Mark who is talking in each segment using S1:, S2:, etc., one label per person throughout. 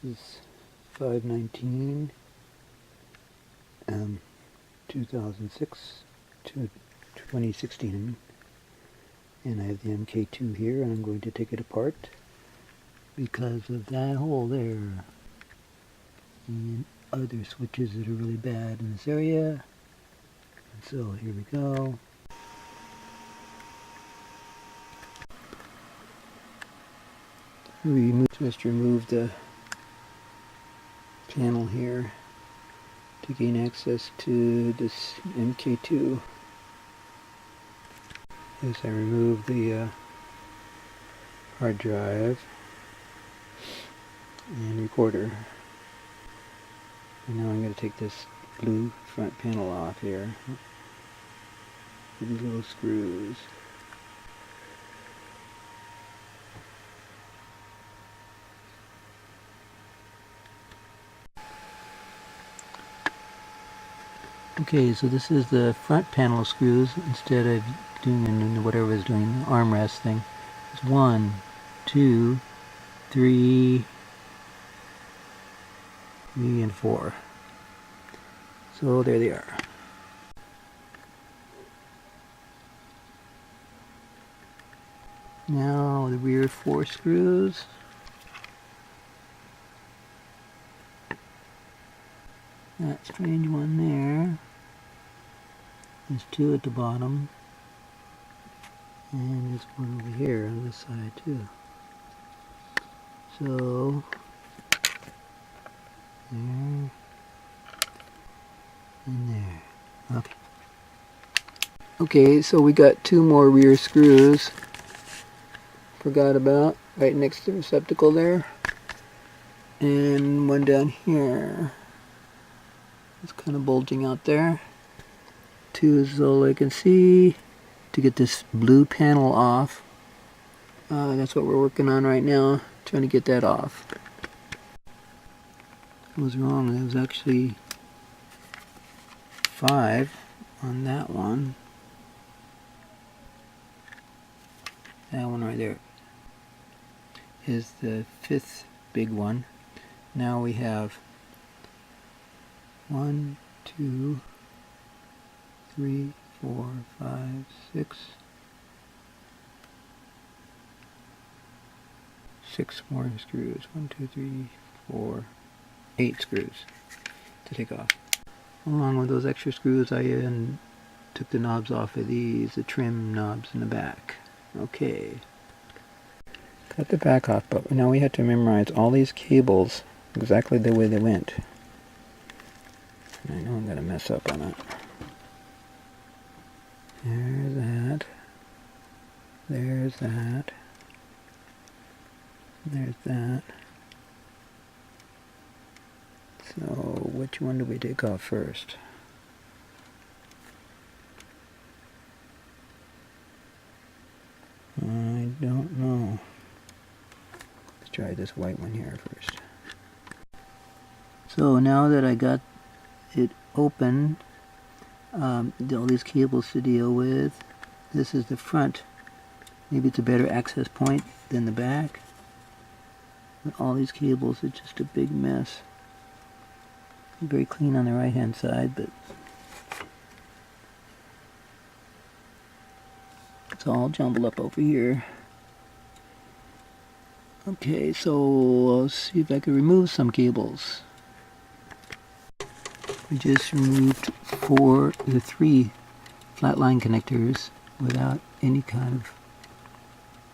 S1: is 519 2006 to 2016, and I have the MK2 here, and I'm going to take it apart because of that hole there and other switches that are really bad in this area. And so here we go. We just removed the panel here to gain access to this MK2. As I remove the hard drive and recorder. And now I'm going to take this blue front panel off here with these little screws. Okay, so this is the front panel screws instead of doing whatever I was doing, the armrest thing. It's 1, 2, 3, and 4. So there they are. Now the rear 4 screws. That strange one there. There's 2 at the bottom. And there's one over here on this side too. So there and there. Okay. Okay, so we got 2 more rear screws. Forgot about right next to the receptacle there. And one down here. It's kind of bulging out there. 2 is all I can see. To get this blue panel off. That's what we're working on right now. Trying to get that off. I was wrong. There was actually 5 on that one. That one right there is the 5th big one. Now we have 1, 2, 3, 4, 5, 6. 6 more screws. 1, 2, 3, 4, 8 screws to take off. Along with those extra screws, I took the knobs off of these, the trim knobs in the back. Okay. Cut the back off, but now we have to memorize all these cables exactly the way they went. And I know I'm going to mess up on it. There's that. There's that. There's that. So, which one do we take off first? I don't know. Let's try this white one here first. So now that I got it open, all these cables to deal with. This is the front. Maybe it's a better access point than the back. But all these cables are just a big mess. Very clean on the right hand side, but it's all jumbled up over here. Okay, so I'll see if I can remove some cables. We just removed 3 flatline connectors without any kind of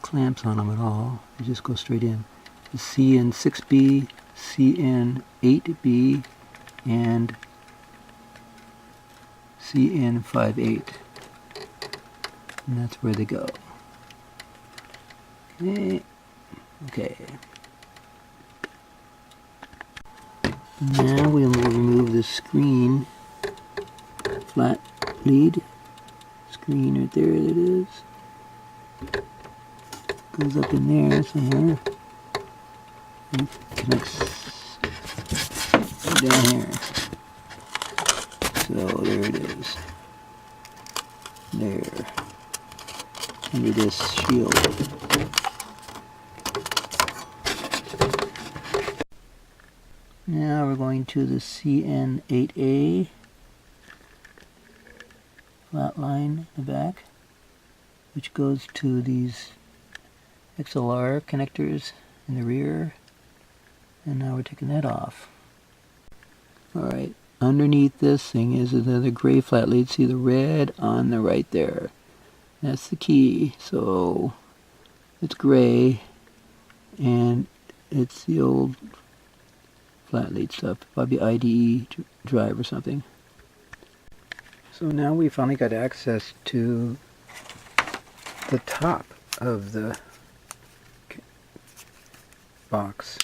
S1: clamps on them at all. They just go straight in. The CN6B, CN8B, and CN58. And that's where they go. Okay. Okay. Now we will remove the screen, flat lead, screen right there it is. Goes up in there somewhere. And connects down here. So there it is. There. Under this shield. Now we're going to the CN8A flat line in the back, which goes to these XLR connectors in the rear, and now we're taking that off. Alright, underneath this thing is another gray flat lead. See the red on the right there? That's the key. So it's gray, and it's the old flat lead stuff, probably IDE drive or something. So now we finally got access to the top of the box,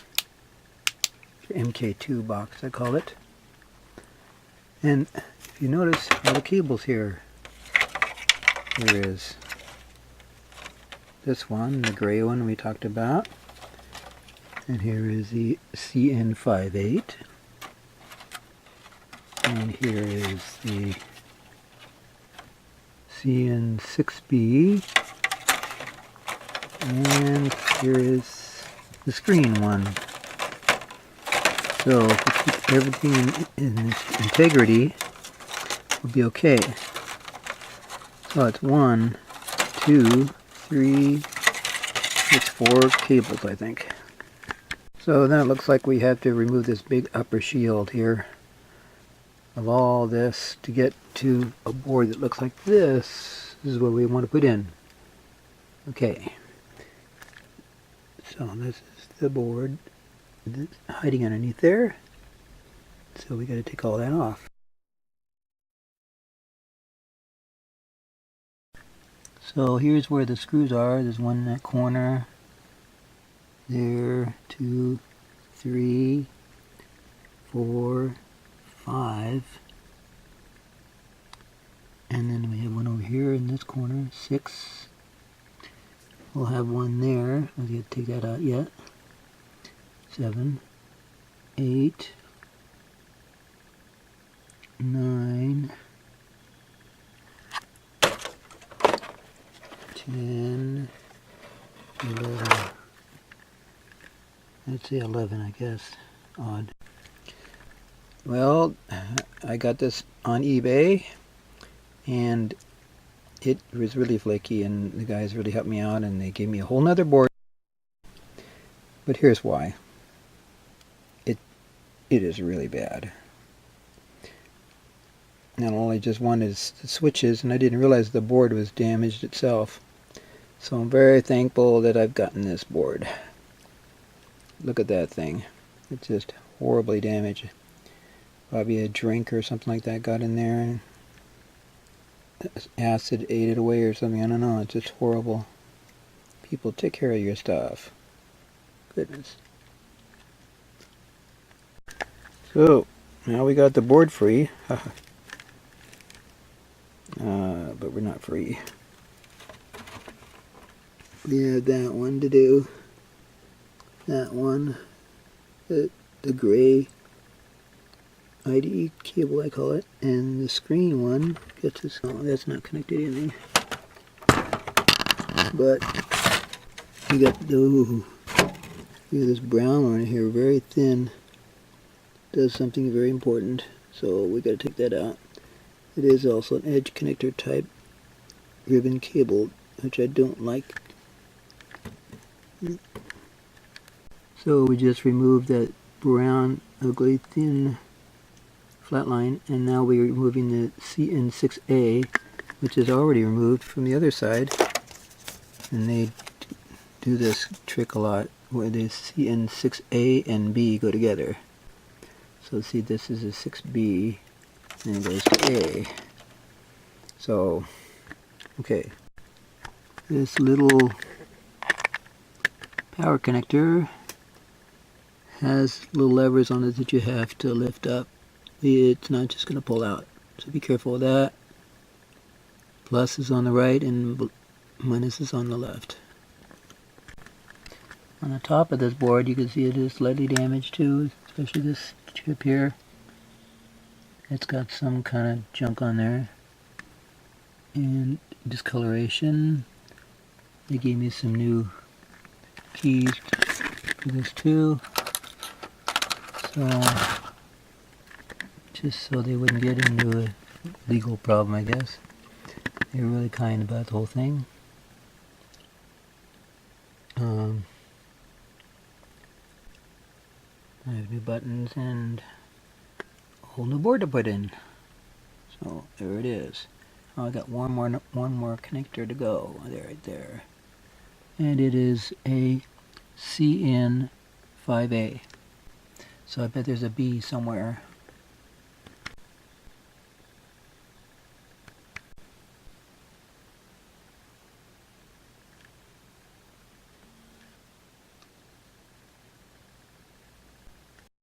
S1: MK2 box I call it. And if you notice all the cables here, there is this one, the gray one we talked about, and here is the CN58, and here is the CN6B, and here is the screen one. So if we keep everything in its integrity, we'll be okay. So it's 1, 2, 3, it's 4 cables, I think. So then it looks like we have to remove this big upper shield here of all this to get to a board that looks like this. This is what we want to put in. Okay. So this is the board that's hiding underneath there. So we got to take all that off. So here's where the screws are. There's one in that corner. There, 2, 3, 4, 5. And then we have one over here in this corner, 6. We'll have one there. I have to take that out yet. 7, 8, 9, 10, 11. I'd say 11, I guess. Odd. Well, I got this on eBay, and it was really flaky, and the guys really helped me out, and they gave me a whole nother board. But here's why. It is really bad. Not only just wanted the switches, and I didn't realize the board was damaged itself. So I'm very thankful that I've gotten this board. Look at that thing. It's just horribly damaged. Probably a drink or something like that got in there, and acid ate it away or something. I don't know. It's just horrible. People, take care of your stuff. Goodness. So now we got the board free. But we're not free. We have that one to do. That one. The gray IDE cable, I call it. And the screen one gets this. Oh, that's not connected to anything. But we got this brown one here, very thin. Does something very important, so we got to take that out. It is also an edge connector type ribbon cable, which I don't like. So we just removed that brown, ugly, thin flat line, and now we're removing the CN6A, which is already removed from the other side. And they do this trick a lot, where the CN6A and B go together. So see, this is a 6B, and it goes to A. So, okay. This little power connector has little levers on it that you have to lift up. It's not just going to pull out. So be careful of that. Plus is on the right and minus is on the left. On the top of this board, you can see it is slightly damaged too, especially this chip here. It's got some kind of junk on there. And discoloration. They gave me some new keys for this too. just so they wouldn't get into a legal problem, I guess. They were really kind about the whole thing. I have new buttons and a whole new board to put in. So there it is. Oh, I got one more connector to go. There, right there. And it is a CN5A. So I bet there's a B somewhere.